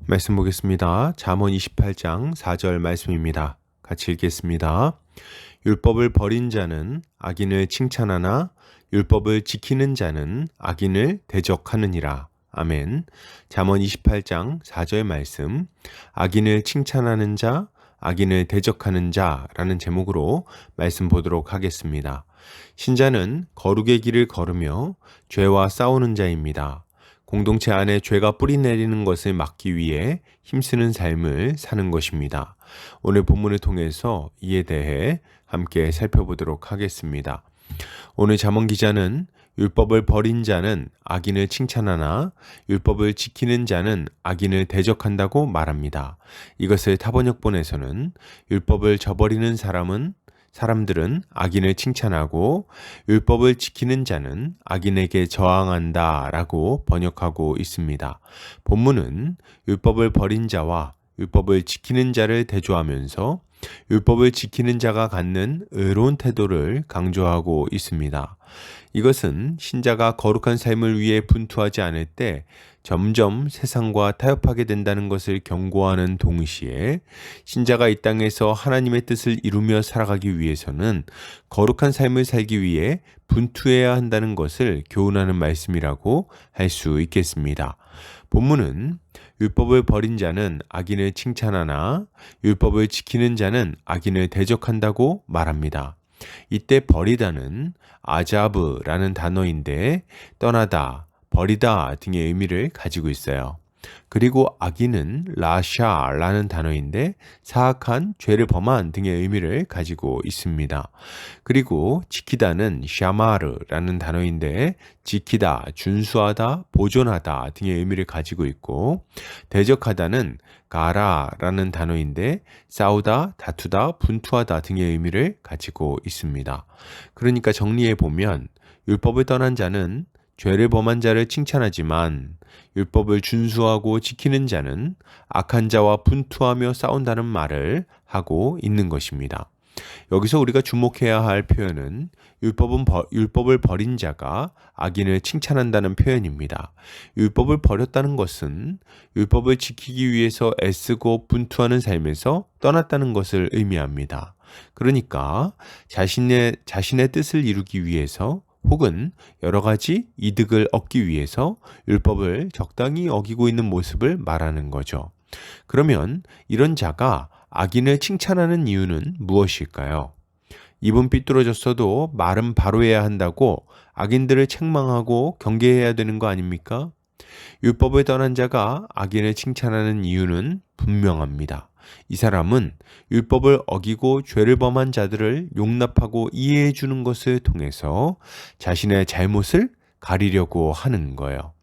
말씀 보겠습니다. 잠언 28장 4절 말씀입니다. 같이 읽겠습니다. 율법을 버린 자는 악인을 칭찬하나 율법을 지키는 자는 악인을 대적하느니라. 아멘. 잠언 28장 4절 말씀, 악인을 칭찬하는 자, 악인을 대적하는 자라는 제목으로 말씀 보도록 하겠습니다. 신자는 거룩의 길을 걸으며 죄와 싸우는 자입니다. 공동체 안에 죄가 뿌리 내리는 것을 막기 위해 힘쓰는 삶을 사는 것입니다. 오늘 본문을 통해서 이에 대해 함께 살펴보도록 하겠습니다. 오늘 잠언 기자는 율법을 버린 자는 악인을 칭찬하나 율법을 지키는 자는 악인을 대적한다고 말합니다. 이것을 타번역본에서는 율법을 저버리는 사람들은 악인을 칭찬하고 율법을 지키는 자는 악인에게 저항한다 라고 번역하고 있습니다. 본문은 율법을 버린 자와 율법을 지키는 자를 대조하면서 율법을 지키는 자가 갖는 의로운 태도를 강조하고 있습니다. 이것은 신자가 거룩한 삶을 위해 분투하지 않을 때 점점 세상과 타협하게 된다는 것을 경고하는 동시에 신자가 이 땅에서 하나님의 뜻을 이루며 살아가기 위해서는 거룩한 삶을 살기 위해 분투해야 한다는 것을 교훈하는 말씀이라고 할 수 있겠습니다. 본문은 율법을 버린 자는 악인을 칭찬하나 율법을 지키는 자는 악인을 대적한다고 말합니다. 이때 버리다는 아자브라는 단어인데 떠나다, 버리다 등의 의미를 가지고 있어요. 그리고 악인은 라샤라는 단어인데 사악한, 죄를 범한 등의 의미를 가지고 있습니다. 그리고 지키다는 샤마르라는 단어인데 지키다, 준수하다, 보존하다 등의 의미를 가지고 있고 대적하다는 가라라는 단어인데 싸우다, 다투다, 분투하다 등의 의미를 가지고 있습니다. 그러니까 정리해 보면 율법을 떠난 자는 죄를 범한 자를 칭찬하지만 율법을 준수하고 지키는 자는 악한 자와 분투하며 싸운다는 말을 하고 있는 것입니다. 여기서 우리가 주목해야 할 표현은 율법을 버린 자가 악인을 칭찬한다는 표현입니다. 율법을 버렸다는 것은 율법을 지키기 위해서 애쓰고 분투하는 삶에서 떠났다는 것을 의미합니다. 그러니까 자신의 뜻을 이루기 위해서 혹은 여러 가지 이득을 얻기 위해서 율법을 적당히 어기고 있는 모습을 말하는 거죠. 그러면 이런 자가 악인을 칭찬하는 이유는 무엇일까요? 입은 삐뚤어졌어도 말은 바로 해야 한다고 악인들을 책망하고 경계해야 되는 거 아닙니까? 율법을 떠난 자가 악인을 칭찬하는 이유는 분명합니다. 이 사람은 율법을 어기고 죄를 범한 자들을 용납하고 이해해 주는 것을 통해서 자신의 잘못을 가리려고 하는 거예요.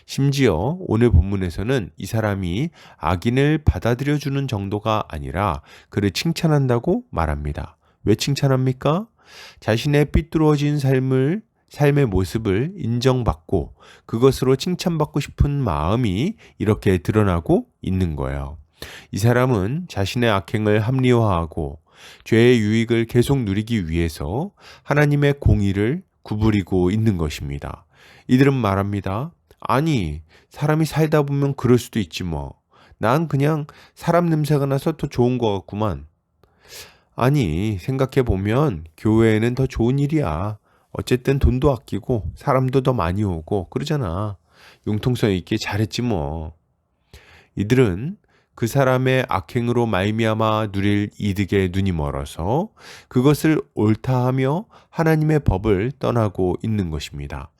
심지어 오늘 본문에서는 이 사람이 악인을 받아들여 주는 정도가 아니라 그를 칭찬한다고 말합니다. 왜 칭찬합니까? 자신의 삐뚤어진 삶의 모습을 인정받고 그것으로 칭찬받고 싶은 마음이 이렇게 드러나고 있는 거예요. 이 사람은 자신의 악행을 합리화하고 죄의 유익을 계속 누리기 위해서 하나님의 공의를 구부리고 있는 것입니다. 이들은 말합니다. 아니, 사람이 살다 보면 그럴 수도 있지 뭐. 난 그냥 사람 냄새가 나서 더 좋은 것 같구만. 아니, 생각해보면 교회에는 더 좋은 일이야. 어쨌든 돈도 아끼고 사람도 더 많이 오고 그러잖아. 융통성 있게 잘했지 뭐. 이들은 그 사람의 악행으로 말미암아 누릴 이득에 눈이 멀어서 그것을 옳다 하며 하나님의 법을 떠나고 있는 것입니다.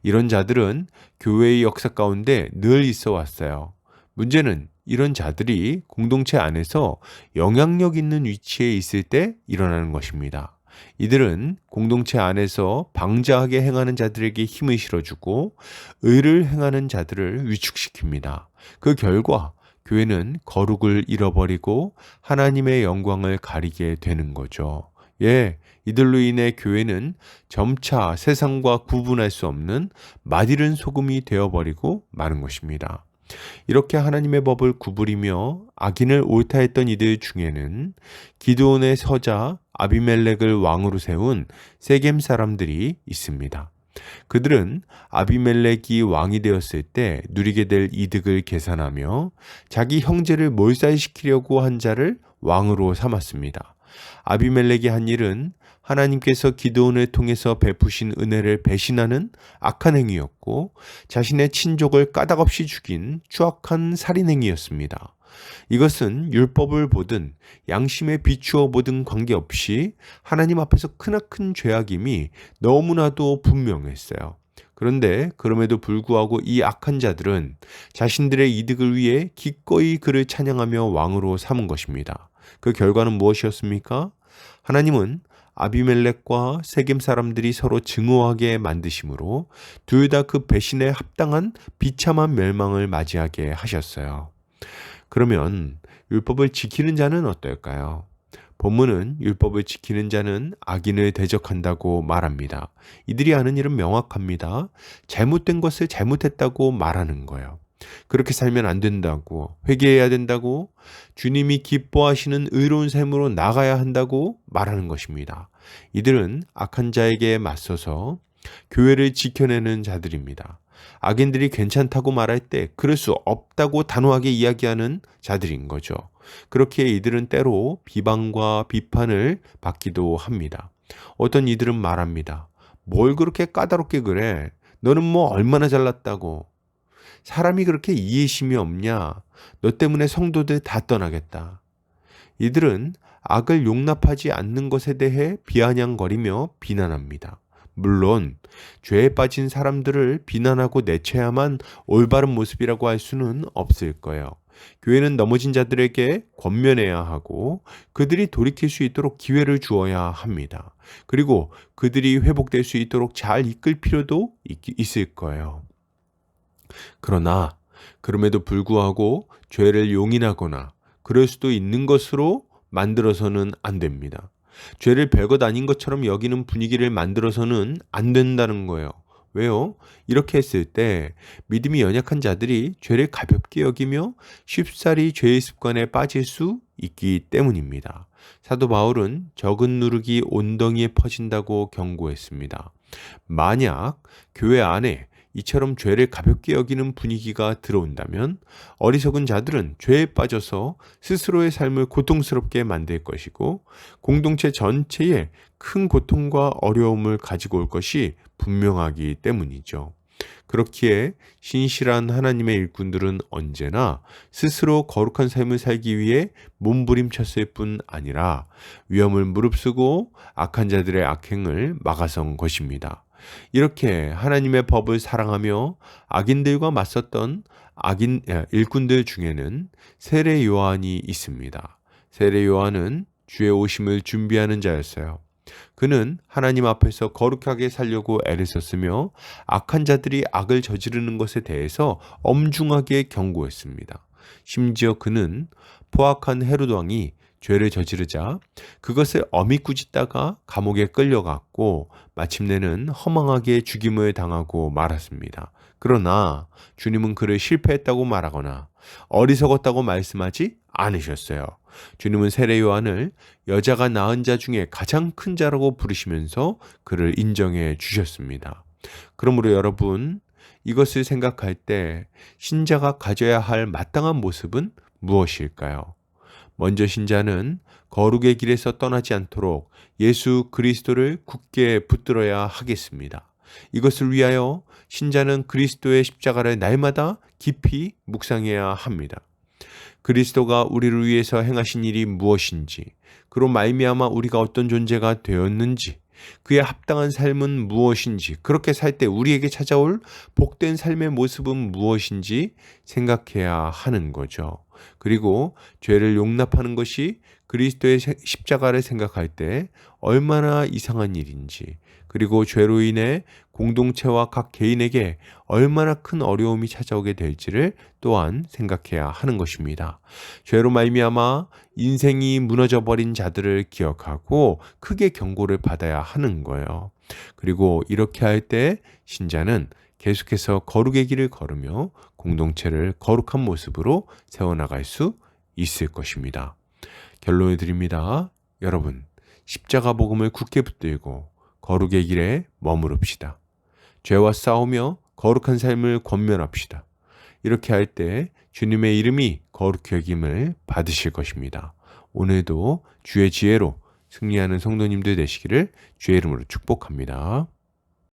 이런 자들은 교회의 역사 가운데 늘 있어 왔어요. 문제는 이런 자들이 공동체 안에서 영향력 있는 위치에 있을 때 일어나는 것입니다. 이들은 공동체 안에서 방자하게 행하는 자들에게 힘을 실어주고 의를 행하는 자들을 위축시킵니다. 그 결과 교회는 거룩을 잃어버리고 하나님의 영광을 가리게 되는 거죠. 이들로 인해 교회는 점차 세상과 구분할 수 없는 맛이른 소금이 되어버리고 마는 것입니다. 이렇게 하나님의 법을 구부리며 악인을 옳다 했던 이들 중에는 기드온의 서자 아비멜렉을 왕으로 세운 세겜 사람들이 있습니다. 그들은 아비멜렉이 왕이 되었을 때 누리게 될 이득을 계산하며 자기 형제를 몰살시키려고 한 자를 왕으로 삼았습니다. 아비멜렉이 한 일은 하나님께서 기드온을 통해서 베푸신 은혜를 배신하는 악한 행위였고 자신의 친족을 까닭없이 죽인 추악한 살인행위였습니다. 이것은 율법을 보든 양심에 비추어 보든 관계없이 하나님 앞에서 크나큰 죄악임이 너무나도 분명했어요. 그런데 그럼에도 불구하고 이 악한 자들은 자신들의 이득을 위해 기꺼이 그를 찬양하며 왕으로 삼은 것입니다. 그 결과는 무엇이었습니까? 하나님은 아비멜렉과 세겜 사람들이 서로 증오하게 만드심으로 둘 다 그 배신에 합당한 비참한 멸망을 맞이하게 하셨어요. 그러면 율법을 지키는 자는 어떨까요? 본문은 율법을 지키는 자는 악인을 대적한다고 말합니다. 이들이 하는 일은 명확합니다. 잘못된 것을 잘못했다고 말하는 거예요. 그렇게 살면 안 된다고, 회개해야 된다고, 주님이 기뻐하시는 의로운 삶으로 나가야 한다고 말하는 것입니다. 이들은 악한 자에게 맞서서 교회를 지켜내는 자들입니다. 악인들이 괜찮다고 말할 때 그럴 수 없다고 단호하게 이야기하는 자들인 거죠. 그렇게 이들은 때로 비방과 비판을 받기도 합니다. 어떤 이들은 말합니다. 뭘 그렇게 까다롭게 그래? 너는 뭐 얼마나 잘났다고? 사람이 그렇게 이해심이 없냐? 너 때문에 성도들 다 떠나겠다. 이들은 악을 용납하지 않는 것에 대해 비아냥거리며 비난합니다. 물론 죄에 빠진 사람들을 비난하고 내쳐야만 올바른 모습이라고 할 수는 없을 거예요. 교회는 넘어진 자들에게 권면해야 하고 그들이 돌이킬 수 있도록 기회를 주어야 합니다. 그리고 그들이 회복될 수 있도록 잘 이끌 필요도 있을 거예요. 그러나 그럼에도 불구하고 죄를 용인하거나 그럴 수도 있는 것으로 만들어서는 안 됩니다. 죄를 별것 아닌 것처럼 여기는 분위기를 만들어서는 안 된다는 거예요. 왜요? 이렇게 했을 때 믿음이 연약한 자들이 죄를 가볍게 여기며 쉽사리 죄의 습관에 빠질 수 있기 때문입니다. 사도 바울은 적은 누룩이 온덩이에 퍼진다고 경고했습니다. 만약 교회 안에 이처럼 죄를 가볍게 여기는 분위기가 들어온다면 어리석은 자들은 죄에 빠져서 스스로의 삶을 고통스럽게 만들 것이고 공동체 전체에 큰 고통과 어려움을 가지고 올 것이 분명하기 때문이죠. 그렇기에 신실한 하나님의 일꾼들은 언제나 스스로 거룩한 삶을 살기 위해 몸부림쳤을 뿐 아니라 위험을 무릅쓰고 악한 자들의 악행을 막아선 것입니다. 이렇게 하나님의 법을 사랑하며 악인들과 맞섰던 일꾼들 중에는 세례 요한이 있습니다. 세례 요한은 주의 오심을 준비하는 자였어요. 그는 하나님 앞에서 거룩하게 살려고 애를 썼으며 악한 자들이 악을 저지르는 것에 대해서 엄중하게 경고했습니다. 심지어 그는 포악한 헤롯 왕이 죄를 저지르자 그것을 엄히 꾸짖다가 감옥에 끌려갔고 마침내는 허망하게 죽임을 당하고 말았습니다. 그러나 주님은 그를 실패했다고 말하거나 어리석었다고 말씀하지 않으셨어요. 주님은 세례 요한을 여자가 낳은 자 중에 가장 큰 자라고 부르시면서 그를 인정해 주셨습니다. 그러므로 여러분, 이것을 생각할 때 신자가 가져야 할 마땅한 모습은 무엇일까요? 먼저 신자는 거룩의 길에서 떠나지 않도록 예수 그리스도를 굳게 붙들어야 하겠습니다. 이것을 위하여 신자는 그리스도의 십자가를 날마다 깊이 묵상해야 합니다. 그리스도가 우리를 위해서 행하신 일이 무엇인지, 그로 말미암아 우리가 어떤 존재가 되었는지, 그의 합당한 삶은 무엇인지, 그렇게 살 때 우리에게 찾아올 복된 삶의 모습은 무엇인지 생각해야 하는 거죠. 그리고 죄를 용납하는 것이 그리스도의 십자가를 생각할 때 얼마나 이상한 일인지, 그리고 죄로 인해 공동체와 각 개인에게 얼마나 큰 어려움이 찾아오게 될지를 또한 생각해야 하는 것입니다. 죄로 말미암아 인생이 무너져 버린 자들을 기억하고 크게 경고를 받아야 하는 거예요. 그리고 이렇게 할 때 신자는 계속해서 거룩의 길을 걸으며 공동체를 거룩한 모습으로 세워나갈 수 있을 것입니다. 결론을 드립니다. 여러분, 십자가 복음을 굳게 붙들고 거룩의 길에 머무릅시다. 죄와 싸우며 거룩한 삶을 권면합시다. 이렇게 할 때 주님의 이름이 거룩히 여김을 받으실 것입니다. 오늘도 주의 지혜로 승리하는 성도님들 되시기를 주의 이름으로 축복합니다.